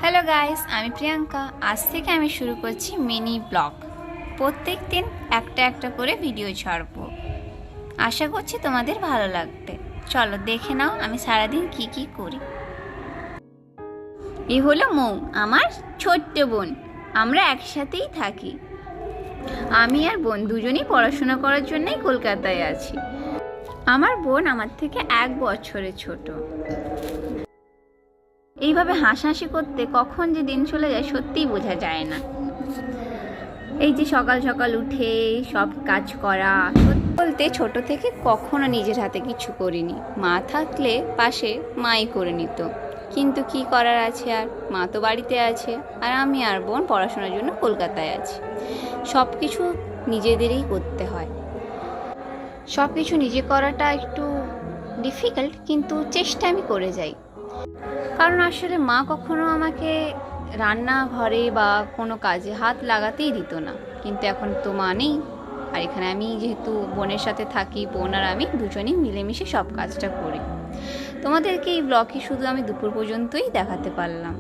Hello guys, আমি প্রিয়াঙ্কা। আজ থেকে আমি শুরু করছি মিনি ব্লগ। প্রত্যেক দিন একটা একটা করে ভিডিও ছাড়বো। আশা করছি তোমাদের ভালো লাগবে। চলো দেখে নাও আমি সারাদিন কি কি করি। এই হলো মৌ, আমার ছোট্ট বোন। আমরা একসাথেই থাকি। আমি আর বোন দুজনেই পড়াশোনা করার জন্যই কলকাতায় আছি। আমার বোন আমার থেকে 1 বছরের ছোট। এইভাবে হাসাহাসি করতে কখন যে দিন চলে যায় সত্যিই বোঝা যায় না। এই যে সকাল সকাল উঠে সব কাজ করা, সত্যি বলতে ছোট থেকে কখনো নিজের হাতে কিছু করিনি। মা থাকলে পাশে মাই করে নিত, কিন্তু কি করার আছে, আর মা তো বাড়িতে আছে আর আমি আর বোন পড়াশোনার জন্য কলকাতায় আছি। সব কিছু নিজেদেরই করতে হয়। সব কিছু নিজে করাটা একটু ডিফিকাল্ট, কিন্তু চেষ্টা আমি করে যাই। কারণ আসলে মা কখনো আমাকে রান্নাঘরে বা কোনো কাজে হাত লাগাতেই দিত না, কিন্তু এখন তো মা নেই। আর এখানে আমি যেহেতু বোনের সাথে থাকি, বোন আর আমি দুজনেই মিলেমিশে সব কাজটা করি। তোমাদেরকে এই ব্লগে শুধু আমি দুপুর পর্যন্তই দেখাতে পারলাম।